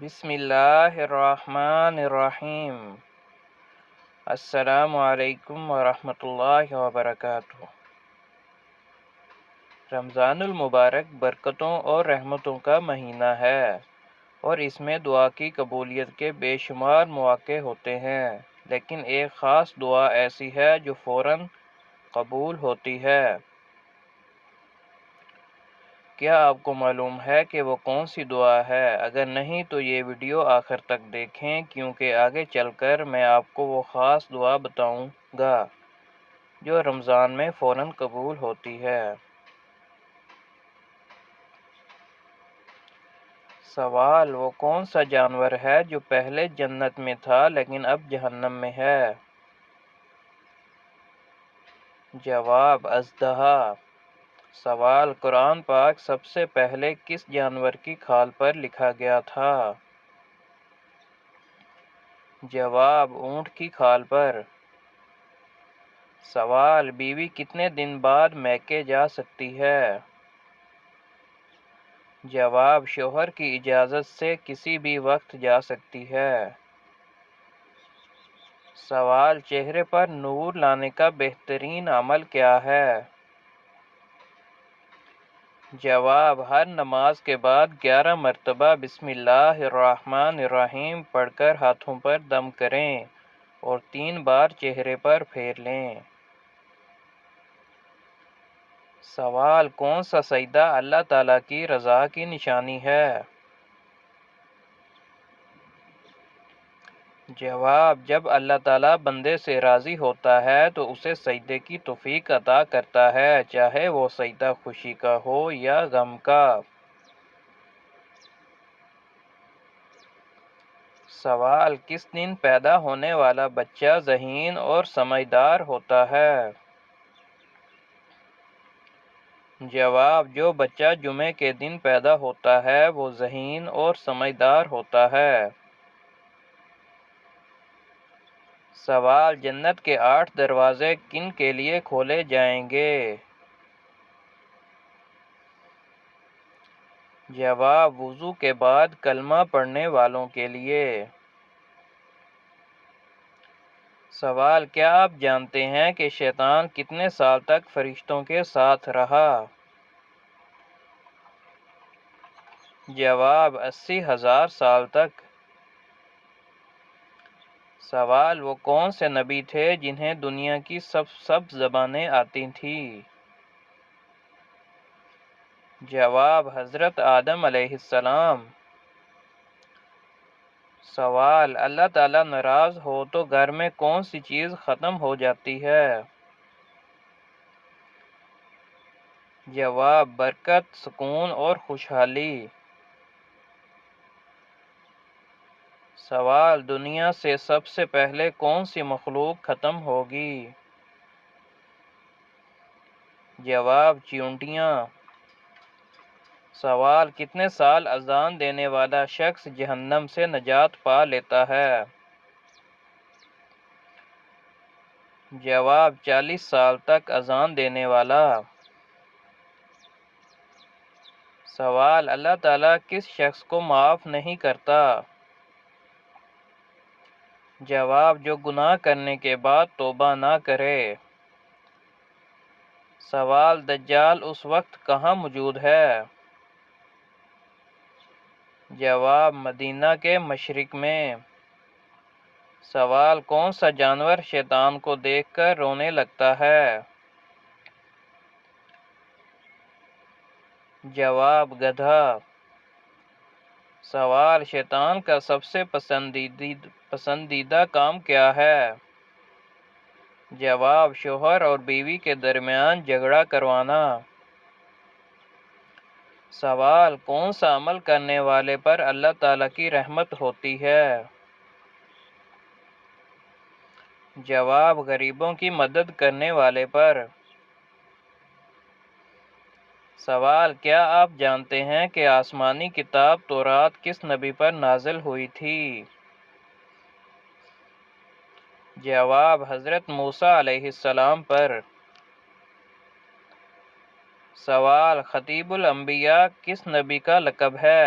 بسم اللہ الرحمن الرحیم۔ السلام علیکم ورحمۃ اللہ وبرکاتہ۔ رمضان المبارک برکتوں اور رحمتوں کا مہینہ ہے اور اس میں دعا کی قبولیت کے بے شمار مواقع ہوتے ہیں، لیکن ایک خاص دعا ایسی ہے جو فوراً قبول ہوتی ہے۔ کیا آپ کو معلوم ہے کہ وہ کون سی دعا ہے؟ اگر نہیں تو یہ ویڈیو آخر تک دیکھیں، کیونکہ آگے چل کر میں آپ کو وہ خاص دعا بتاؤں گا جو رمضان میں فوراً قبول ہوتی ہے۔ سوال: وہ کون سا جانور ہے جو پہلے جنت میں تھا لیکن اب جہنم میں ہے؟ جواب: اژدہا۔ سوال: قرآن پاک سب سے پہلے کس جانور کی کھال پر لکھا گیا تھا؟ جواب: اونٹ کی کھال پر۔ سوال: بیوی کتنے دن بعد میکے جا سکتی ہے؟ جواب: شوہر کی اجازت سے کسی بھی وقت جا سکتی ہے۔ سوال: چہرے پر نور لانے کا بہترین عمل کیا ہے؟ جواب: ہر نماز کے بعد 11 مرتبہ بسم اللہ الرحمن الرحیم پڑھ کر ہاتھوں پر دم کریں اور 3 بار چہرے پر پھیر لیں۔ سوال: کون سا سجدہ اللہ تعالیٰ کی رضا کی نشانی ہے؟ جواب: جب اللہ تعالیٰ بندے سے راضی ہوتا ہے تو اسے سجدے کی توفیق عطا کرتا ہے، چاہے وہ سجدہ خوشی کا ہو یا غم کا۔ سوال: کس دن پیدا ہونے والا بچہ ذہین اور سمجھدار ہوتا ہے؟ جواب: جو بچہ جمعے کے دن پیدا ہوتا ہے وہ ذہین اور سمجھدار ہوتا ہے۔ سوال: جنت کے 8 دروازے کن کے لیے کھولے جائیں گے؟ جواب: وضو کے بعد کلمہ پڑھنے والوں کے لیے۔ سوال: کیا آپ جانتے ہیں کہ شیطان کتنے سال تک فرشتوں کے ساتھ رہا؟ جواب: 80,000 سال تک۔ سوال: وہ کون سے نبی تھے جنہیں دنیا کی سب زبانیں آتی تھیں؟ جواب: حضرت آدم علیہ السلام۔ سوال: اللہ تعالیٰ ناراض ہو تو گھر میں کون سی چیز ختم ہو جاتی ہے؟ جواب: برکت، سکون اور خوشحالی۔ سوال: دنیا سے سب سے پہلے کون سی مخلوق ختم ہوگی؟ جواب: چیونٹیاں۔ سوال: کتنے سال اذان دینے والا شخص جہنم سے نجات پا لیتا ہے؟ جواب: 40 سال تک اذان دینے والا۔ سوال: اللہ تعالیٰ کس شخص کو معاف نہیں کرتا؟ جواب: جو گناہ کرنے کے بعد توبہ نہ کرے۔ سوال: دجال اس وقت کہاں موجود ہے؟ جواب: مدینہ کے مشرق میں۔ سوال: کون سا جانور شیطان کو دیکھ کر رونے لگتا ہے؟ جواب: گدھا۔ سوال: شیطان کا سب سے پسندیدہ کام کیا ہے؟ جواب: شوہر اور بیوی کے درمیان جھگڑا کروانا۔ سوال: کون سا عمل کرنے والے پر اللہ تعالیٰ کی رحمت ہوتی ہے؟ جواب: غریبوں کی مدد کرنے والے پر۔ سوال: کیا آپ جانتے ہیں کہ آسمانی کتاب تورات کس نبی پر نازل ہوئی تھی؟ جواب: حضرت موسیٰ علیہ السلام پر۔ سوال: خطیب الانبیاء کس نبی کا لقب ہے؟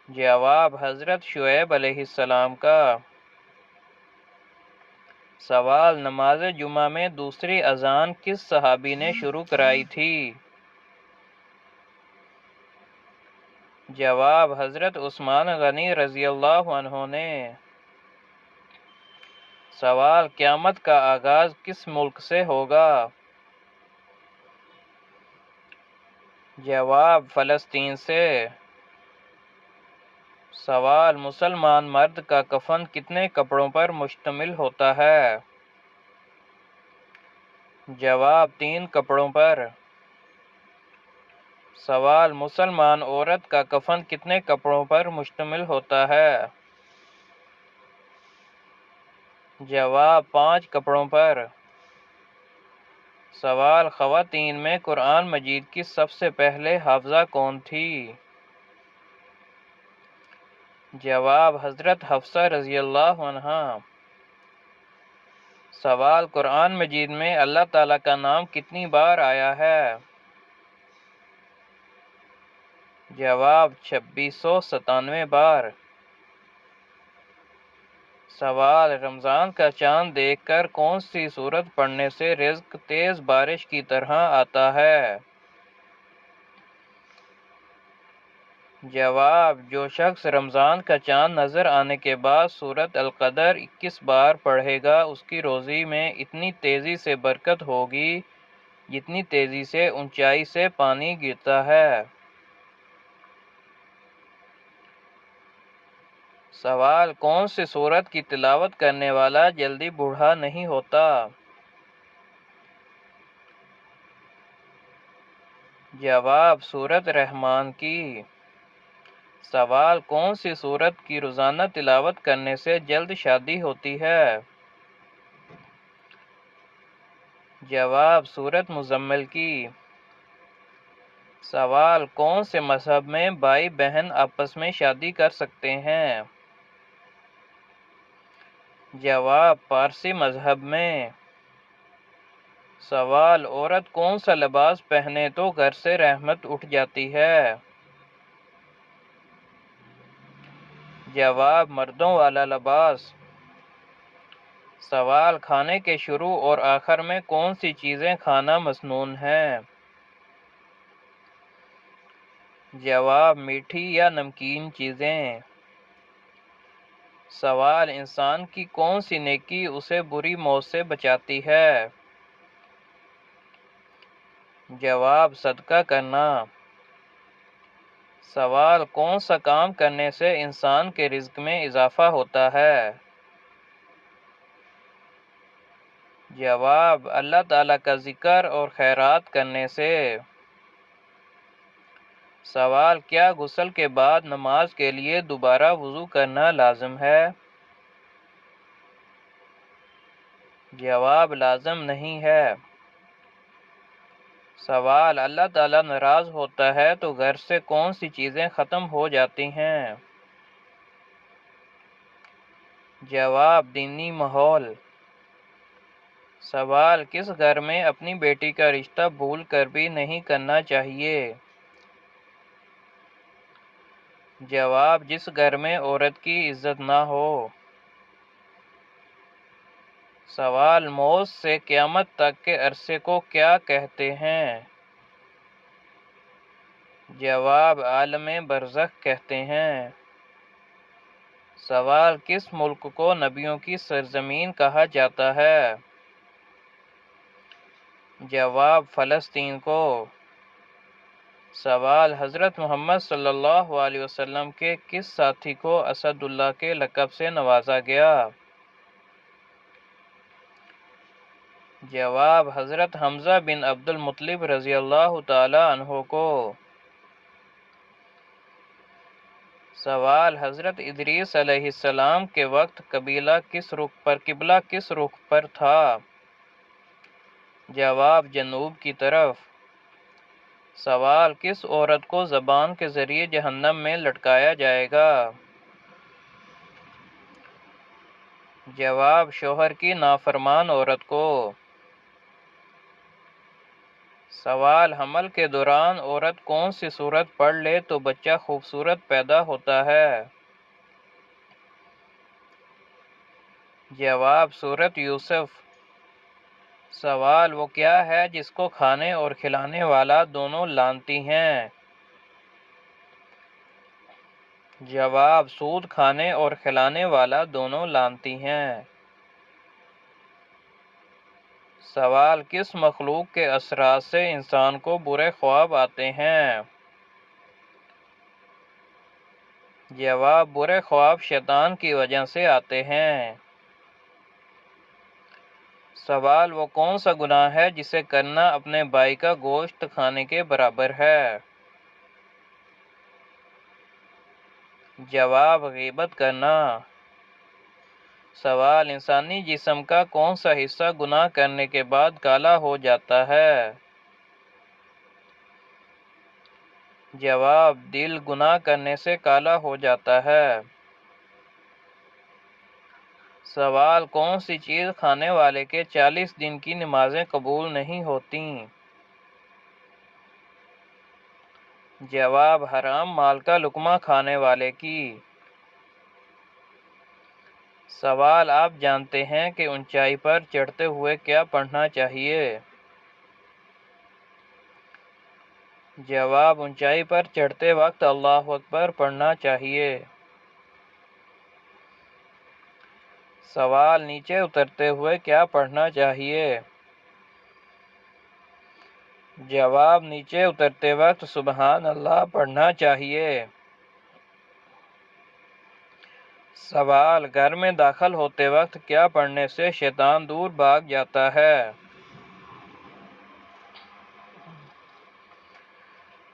جواب حضرت شعیب علیہ السلام کا۔ سوال نماز جمعہ میں دوسری اذان کس صحابی نے شروع کرائی تھی؟ جواب حضرت عثمان غنی رضی اللہ عنہ نے۔ سوال قیامت کا آغاز کس ملک سے ہوگا؟ جواب فلسطین سے۔ سوال مسلمان مرد کا کفن کتنے کپڑوں پر مشتمل ہوتا ہے؟ جواب 3 کپڑوں پر۔ سوال مسلمان عورت کا کفن کتنے کپڑوں پر مشتمل ہوتا ہے؟ جواب 5 کپڑوں پر۔ سوال خواتین میں قرآن مجید کی سب سے پہلے حافظہ کون تھی؟ جواب حضرت حفصہ رضی اللہ عنہا۔ سوال قرآن مجید میں اللہ تعالیٰ کا نام کتنی بار آیا ہے؟ جواب 2697 بار۔ سوال رمضان کا چاند دیکھ کر کون سی سورت پڑھنے سے رزق تیز بارش کی طرح آتا ہے؟ جواب جو شخص رمضان کا چاند نظر آنے کے بعد سورت القدر 21 بار پڑھے گا اس کی روزی میں اتنی تیزی سے برکت ہوگی جتنی تیزی سے اونچائی سے پانی گرتا ہے۔ سوال کون سی سورت کی تلاوت کرنے والا جلدی بوڑھا نہیں ہوتا؟ جواب سورت رحمان کی۔ سوال کون سی سورت کی روزانہ تلاوت کرنے سے جلد شادی ہوتی ہے؟ جواب سورت مزمل کی۔ سوال کون سے مذہب میں بھائی بہن آپس میں شادی کر سکتے ہیں؟ جواب پارسی مذہب میں۔ سوال عورت کون سا لباس پہنے تو گھر سے رحمت اٹھ جاتی ہے؟ جواب مردوں والا لباس۔ سوال کھانے کے شروع اور آخر میں کون سی چیزیں کھانا مسنون ہیں؟ جواب میٹھی یا نمکین چیزیں۔ سوال انسان کی کون سی نیکی اسے بری موت سے بچاتی ہے؟ جواب صدقہ کرنا۔ سوال کون سا کام کرنے سے انسان کے رزق میں اضافہ ہوتا ہے؟ جواب اللہ تعالیٰ کا ذکر اور خیرات کرنے سے۔ سوال کیا غسل کے بعد نماز کے لیے دوبارہ وضو کرنا لازم ہے؟ جواب لازم نہیں ہے۔ سوال اللہ تعالیٰ ناراض ہوتا ہے تو گھر سے کون سی چیزیں ختم ہو جاتی ہیں؟ جواب دینی ماحول۔ سوال کس گھر میں اپنی بیٹی کا رشتہ بھول کر بھی نہیں کرنا چاہیے؟ جواب جس گھر میں عورت کی عزت نہ ہو۔ سوال موت سے قیامت تک کے عرصے کو کیا کہتے ہیں؟ جواب عالم برزخ کہتے ہیں۔ سوال کس ملک کو نبیوں کی سرزمین کہا جاتا ہے؟ جواب فلسطین کو۔ سوال حضرت محمد صلی اللہ علیہ وسلم کے کس ساتھی کو اسد اللہ کے لقب سے نوازا گیا؟ جواب حضرت حمزہ بن عبد المطلب رضی اللہ تعالی عنہ کو۔ سوال حضرت ادریس علیہ السلام کے وقت قبلہ کس رخ پر تھا؟ جواب جنوب کی طرف۔ سوال کس عورت کو زبان کے ذریعے جہنم میں لٹکایا جائے گا؟ جواب شوہر کی نافرمان عورت کو۔ سوال: حمل کے دوران عورت کون سی سورت پڑھ لے تو بچہ خوبصورت پیدا ہوتا ہے؟ جواب: سورت یوسف۔ سوال: وہ کیا ہے جس کو کھانے اور کھلانے والا دونوں لانتی ہیں؟ جواب: سود کھانے اور کھلانے والا دونوں لانتی ہیں۔ سوال: کس مخلوق کے اثرات سے انسان کو برے خواب آتے ہیں؟ جواب: برے خواب شیطان کی وجہ سے آتے ہیں۔ سوال: وہ کون سا گناہ ہے جسے کرنا اپنے بھائی کا گوشت کھانے کے برابر ہے؟ جواب: غیبت کرنا۔ سوال: انسانی جسم کا کون سا حصہ گناہ کرنے کے بعد کالا ہو جاتا ہے؟ جواب: دل گناہ کرنے سے کالا ہو جاتا ہے۔ سوال: کون سی چیز کھانے والے کے 40 دن کی نمازیں قبول نہیں ہوتیں؟ جواب: حرام مال کا لقمہ کھانے والے کی۔ سوال: آپ جانتے ہیں کہ اونچائی پر چڑھتے ہوئے کیا پڑھنا چاہیے؟ جواب: اونچائی پر چڑھتے وقت اللہ اکبر پڑھنا چاہیے۔ سوال: نیچے اترتے ہوئے کیا پڑھنا چاہیے؟ جواب: نیچے اترتے وقت سبحان اللہ پڑھنا چاہیے۔ سوال: گھر میں داخل ہوتے وقت کیا پڑھنے سے شیطان دور بھاگ جاتا ہے؟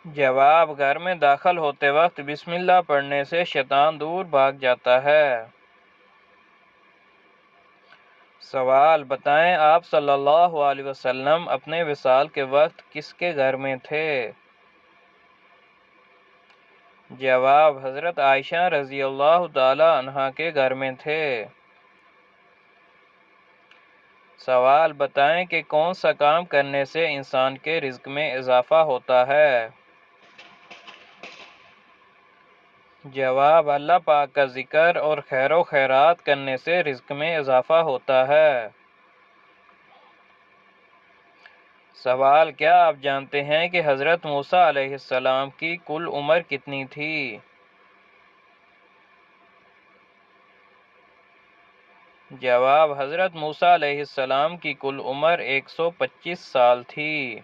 جواب: گھر میں داخل ہوتے وقت بسم اللہ پڑھنے سے شیطان دور بھاگ جاتا ہے۔ سوال: بتائیں آپ صلی اللہ علیہ وسلم اپنے وصال کے وقت کس کے گھر میں تھے؟ جواب: حضرت عائشہ رضی اللہ تعالی عنہا کے گھر میں تھے۔ سوال: بتائیں کہ کون سا کام کرنے سے انسان کے رزق میں اضافہ ہوتا ہے؟ جواب: اللہ پاک کا ذکر اور خیر و خیرات کرنے سے رزق میں اضافہ ہوتا ہے۔ سوال: کیا آپ جانتے ہیں کہ حضرت موسیٰ علیہ السلام کی کل عمر کتنی تھی؟ جواب: حضرت موسیٰ علیہ السلام کی کل عمر 125 سال تھی۔